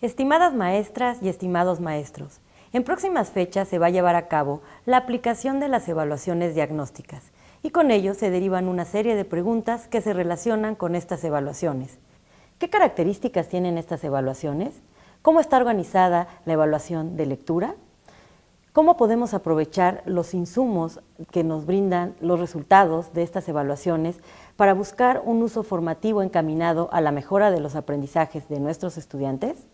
Estimadas maestras y estimados maestros, en próximas fechas se va a llevar a cabo la aplicación de las evaluaciones diagnósticas y con ello se derivan una serie de preguntas que se relacionan con estas evaluaciones. ¿Qué características tienen estas evaluaciones? ¿Cómo está organizada la evaluación de lectura? ¿Cómo podemos aprovechar los insumos que nos brindan los resultados de estas evaluaciones para buscar un uso formativo encaminado a la mejora de los aprendizajes de nuestros estudiantes?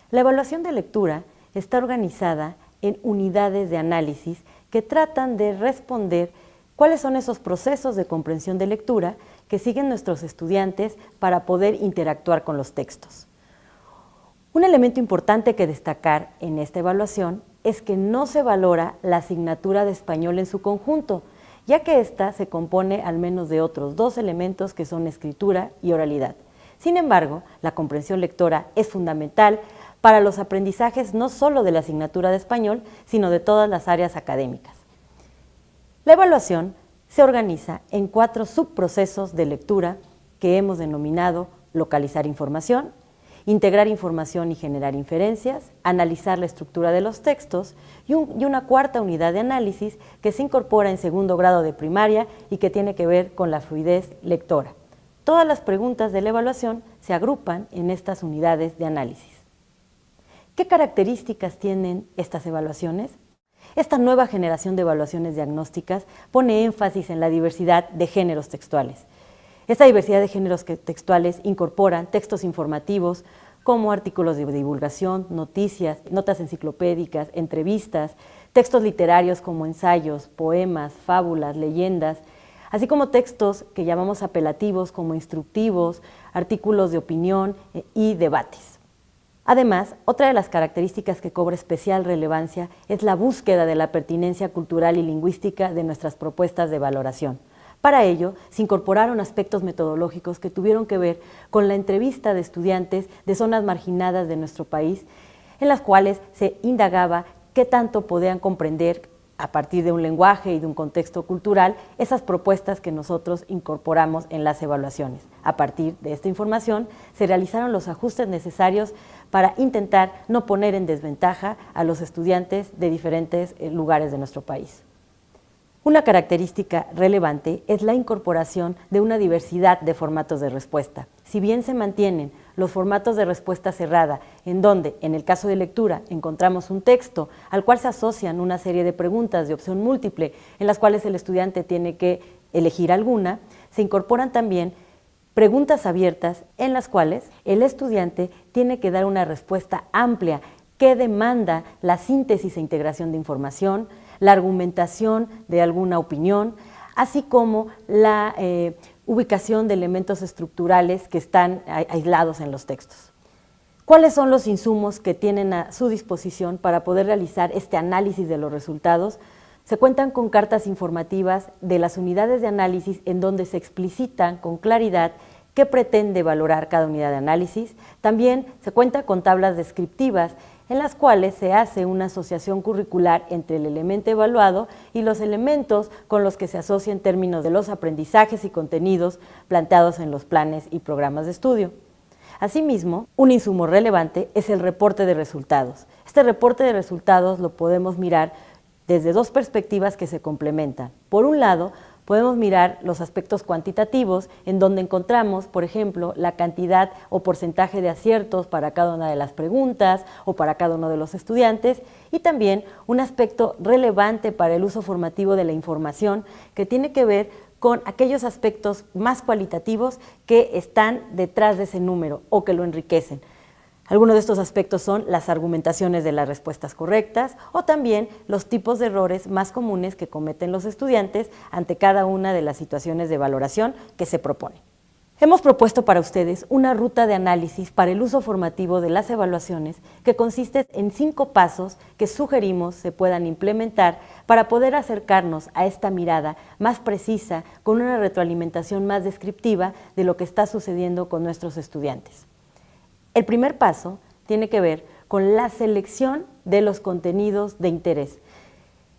La evaluación de lectura está organizada en unidades de análisis que tratan de responder cuáles son esos procesos de comprensión de lectura que siguen nuestros estudiantes para poder interactuar con los textos. Un elemento importante que destacar en esta evaluación es que no se valora la asignatura de español en su conjunto, ya que ésta se compone al menos de otros dos elementos que son escritura y oralidad. Sin embargo, la comprensión lectora es fundamental para los aprendizajes no solo de la asignatura de español, sino de todas las áreas académicas. La evaluación se organiza en 4 subprocesos de lectura que hemos denominado localizar información, integrar información y generar inferencias, analizar la estructura de los textos y una cuarta unidad de análisis que se incorpora en segundo grado de primaria y que tiene que ver con la fluidez lectora. Todas las preguntas de la evaluación se agrupan en estas unidades de análisis. ¿Qué características tienen estas evaluaciones? Esta nueva generación de evaluaciones diagnósticas pone énfasis en la diversidad de géneros textuales. Esta diversidad de géneros textuales incorporan textos informativos como artículos de divulgación, noticias, notas enciclopédicas, entrevistas, textos literarios como ensayos, poemas, fábulas, leyendas, así como textos que llamamos apelativos como instructivos, artículos de opinión y debates. Además, otra de las características que cobra especial relevancia es la búsqueda de la pertinencia cultural y lingüística de nuestras propuestas de valoración. Para ello, se incorporaron aspectos metodológicos que tuvieron que ver con la entrevista de estudiantes de zonas marginadas de nuestro país, en las cuales se indagaba qué tanto podían comprender a partir de un lenguaje y de un contexto cultural esas propuestas que nosotros incorporamos en las evaluaciones. A partir de esta información se realizaron los ajustes necesarios para intentar no poner en desventaja a los estudiantes de diferentes lugares de nuestro país. Una característica relevante es la incorporación de una diversidad de formatos de respuesta. Si bien se mantienen los formatos de respuesta cerrada, en donde, en el caso de lectura, encontramos un texto al cual se asocian una serie de preguntas de opción múltiple, en las cuales el estudiante tiene que elegir alguna, se incorporan también preguntas abiertas en las cuales el estudiante tiene que dar una respuesta amplia que demanda la síntesis e integración de información, la argumentación de alguna opinión, así como la ubicación de elementos estructurales que están aislados en los textos. ¿Cuáles son los insumos que tienen a su disposición para poder realizar este análisis de los resultados? Se cuentan con cartas informativas de las unidades de análisis en donde se explicitan con claridad qué pretende valorar cada unidad de análisis. También se cuenta con tablas descriptivas en las cuales se hace una asociación curricular entre el elemento evaluado y los elementos con los que se asocia en términos de los aprendizajes y contenidos planteados en los planes y programas de estudio. Asimismo, un insumo relevante es el reporte de resultados. Este reporte de resultados lo podemos mirar desde 2 perspectivas que se complementan. Por un lado, podemos mirar los aspectos cuantitativos, en donde encontramos, por ejemplo, la cantidad o porcentaje de aciertos para cada una de las preguntas o para cada uno de los estudiantes, y también un aspecto relevante para el uso formativo de la información que tiene que ver con aquellos aspectos más cualitativos que están detrás de ese número o que lo enriquecen. Algunos de estos aspectos son las argumentaciones de las respuestas correctas o también los tipos de errores más comunes que cometen los estudiantes ante cada una de las situaciones de valoración que se propone. Hemos propuesto para ustedes una ruta de análisis para el uso formativo de las evaluaciones que consiste en 5 pasos que sugerimos se puedan implementar para poder acercarnos a esta mirada más precisa con una retroalimentación más descriptiva de lo que está sucediendo con nuestros estudiantes. El primer paso tiene que ver con la selección de los contenidos de interés.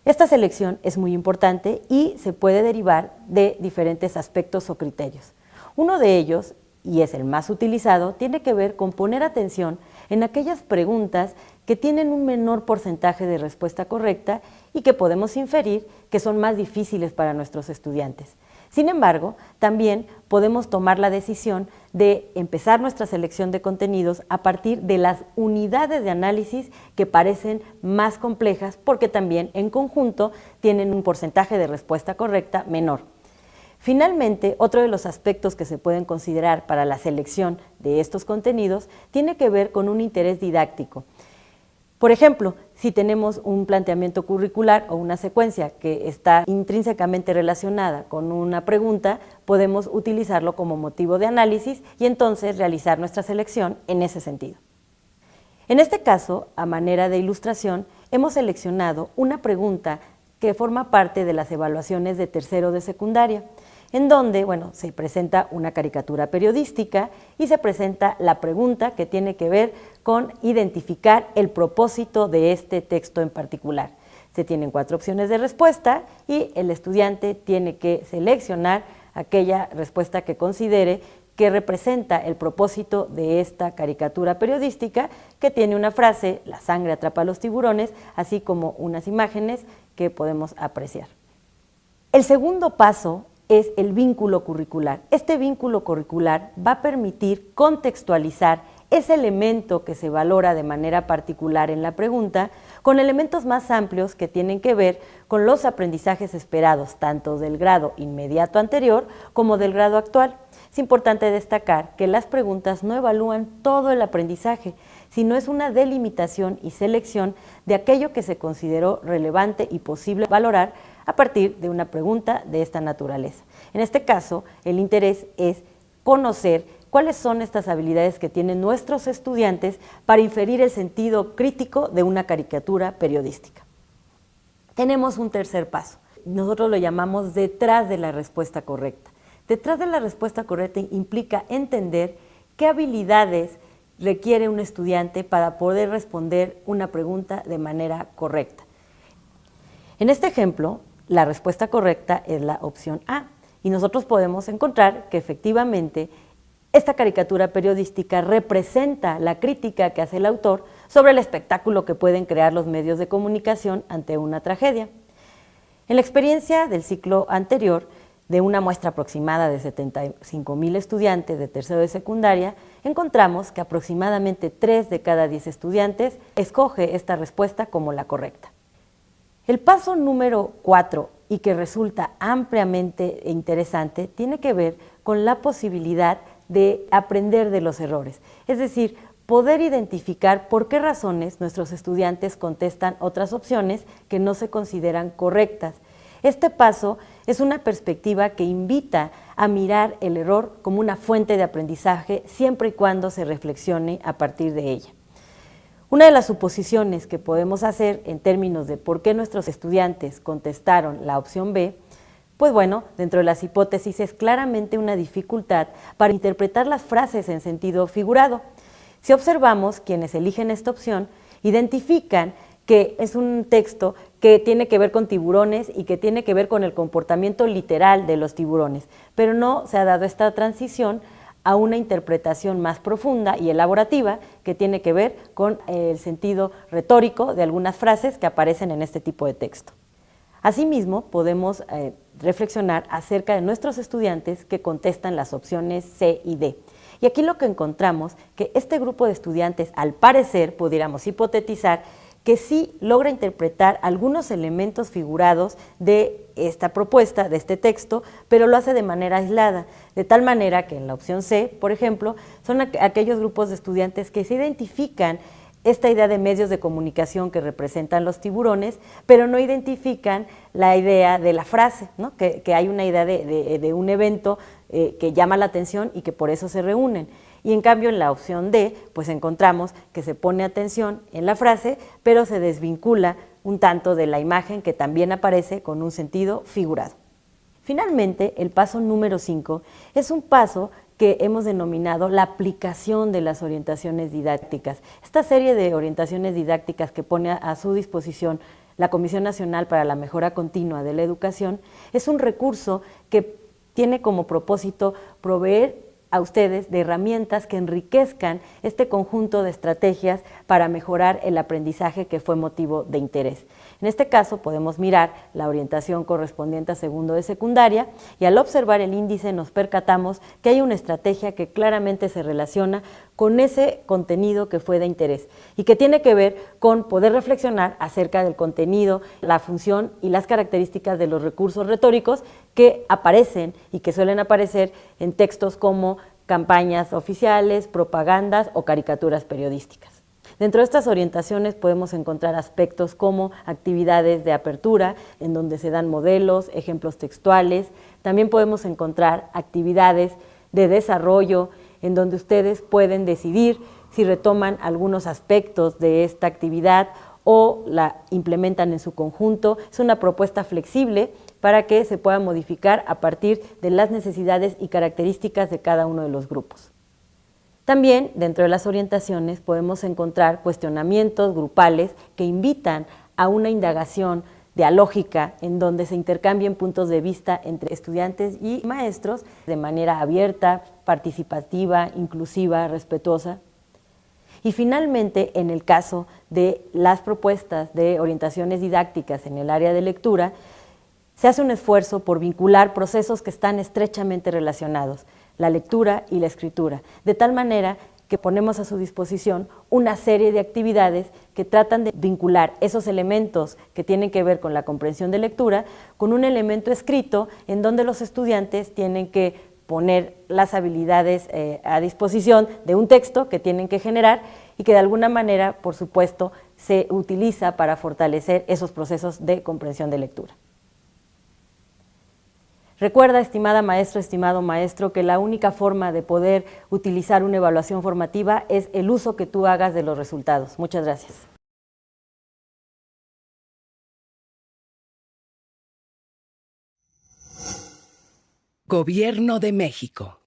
Esta selección es muy importante y se puede derivar de diferentes aspectos o criterios. Uno de ellos, y es el más utilizado, tiene que ver con poner atención en aquellas preguntas que tienen un menor porcentaje de respuesta correcta y que podemos inferir que son más difíciles para nuestros estudiantes. Sin embargo, también podemos tomar la decisión de empezar nuestra selección de contenidos a partir de las unidades de análisis que parecen más complejas porque también en conjunto tienen un porcentaje de respuesta correcta menor. Finalmente, otro de los aspectos que se pueden considerar para la selección de estos contenidos tiene que ver con un interés didáctico. Por ejemplo, si tenemos un planteamiento curricular o una secuencia que está intrínsecamente relacionada con una pregunta, podemos utilizarlo como motivo de análisis y entonces realizar nuestra selección en ese sentido. En este caso, a manera de ilustración, hemos seleccionado una pregunta que forma parte de las evaluaciones de tercero de secundaria, en donde, se presenta una caricatura periodística y se presenta la pregunta que tiene que ver con identificar el propósito de este texto en particular. Se tienen 4 opciones de respuesta y el estudiante tiene que seleccionar aquella respuesta que considere que representa el propósito de esta caricatura periodística, que tiene una frase, la sangre atrapa a los tiburones, así como unas imágenes que podemos apreciar. El segundo paso es el vínculo curricular. Este vínculo curricular va a permitir contextualizar ese elemento que se valora de manera particular en la pregunta con elementos más amplios que tienen que ver con los aprendizajes esperados tanto del grado inmediato anterior como del grado actual. Es importante destacar que las preguntas no evalúan todo el aprendizaje, sino es una delimitación y selección de aquello que se consideró relevante y posible valorar a partir de una pregunta de esta naturaleza. En este caso, el interés es conocer cuáles son estas habilidades que tienen nuestros estudiantes para inferir el sentido crítico de una caricatura periodística. Tenemos un tercer paso. Nosotros lo llamamos detrás de la respuesta correcta. Detrás de la respuesta correcta implica entender qué habilidades requiere un estudiante para poder responder una pregunta de manera correcta. En este ejemplo, la respuesta correcta es la opción A y nosotros podemos encontrar que efectivamente esta caricatura periodística representa la crítica que hace el autor sobre el espectáculo que pueden crear los medios de comunicación ante una tragedia. En la experiencia del ciclo anterior, de una muestra aproximada de 75,000 estudiantes de tercero de secundaria, encontramos que aproximadamente 3 de cada 10 estudiantes escoge esta respuesta como la correcta. El paso número 4, y que resulta ampliamente interesante, tiene que ver con la posibilidad de aprender de los errores, es decir, poder identificar por qué razones nuestros estudiantes contestan otras opciones que no se consideran correctas. Este paso es una perspectiva que invita a mirar el error como una fuente de aprendizaje siempre y cuando se reflexione a partir de ella. Una de las suposiciones que podemos hacer en términos de por qué nuestros estudiantes contestaron la opción B, dentro de las hipótesis es claramente una dificultad para interpretar las frases en sentido figurado. Si observamos, quienes eligen esta opción identifican que es un texto que tiene que ver con tiburones y que tiene que ver con el comportamiento literal de los tiburones, pero no se ha dado esta transición a una interpretación más profunda y elaborativa que tiene que ver con el sentido retórico de algunas frases que aparecen en este tipo de texto. Asimismo, podemos reflexionar acerca de nuestros estudiantes que contestan las opciones C y D. Y aquí lo que encontramos que este grupo de estudiantes, al parecer, pudiéramos hipotetizar, que sí logra interpretar algunos elementos figurados de esta propuesta, de este texto, pero lo hace de manera aislada, de tal manera que en la opción C, por ejemplo, son aquellos grupos de estudiantes que se identifican esta idea de medios de comunicación que representan los tiburones, pero no identifican la idea de la frase, ¿no? que hay una idea de un evento que llama la atención y que por eso se reúnen. Y en cambio en la opción D, encontramos que se pone atención en la frase, pero se desvincula un tanto de la imagen que también aparece con un sentido figurado. Finalmente, el paso número 5 es un paso que hemos denominado la aplicación de las orientaciones didácticas. Esta serie de orientaciones didácticas que pone a su disposición la Comisión Nacional para la Mejora Continua de la Educación es un recurso que tiene como propósito proveer a ustedes de herramientas que enriquezcan este conjunto de estrategias para mejorar el aprendizaje que fue motivo de interés. En este caso podemos mirar la orientación correspondiente a segundo de secundaria y al observar el índice nos percatamos que hay una estrategia que claramente se relaciona con ese contenido que fue de interés y que tiene que ver con poder reflexionar acerca del contenido, la función y las características de los recursos retóricos que aparecen y que suelen aparecer en textos como campañas oficiales, propagandas o caricaturas periodísticas. Dentro de estas orientaciones podemos encontrar aspectos como actividades de apertura, en donde se dan modelos, ejemplos textuales. También podemos encontrar actividades de desarrollo, en donde ustedes pueden decidir si retoman algunos aspectos de esta actividad o la implementan en su conjunto. Es una propuesta flexible para que se pueda modificar a partir de las necesidades y características de cada uno de los grupos. También dentro de las orientaciones podemos encontrar cuestionamientos grupales que invitan a una indagación dialógica en donde se intercambien puntos de vista entre estudiantes y maestros de manera abierta, participativa, inclusiva, respetuosa. Y finalmente, en el caso de las propuestas de orientaciones didácticas en el área de lectura, se hace un esfuerzo por vincular procesos que están estrechamente relacionados, la lectura y la escritura, de tal manera que ponemos a su disposición una serie de actividades que tratan de vincular esos elementos que tienen que ver con la comprensión de lectura con un elemento escrito en donde los estudiantes tienen que poner las habilidades a disposición de un texto que tienen que generar y que de alguna manera, por supuesto, se utiliza para fortalecer esos procesos de comprensión de lectura. Recuerda, estimada maestra, estimado maestro, que la única forma de poder utilizar una evaluación formativa es el uso que tú hagas de los resultados. Muchas gracias. Gobierno de México.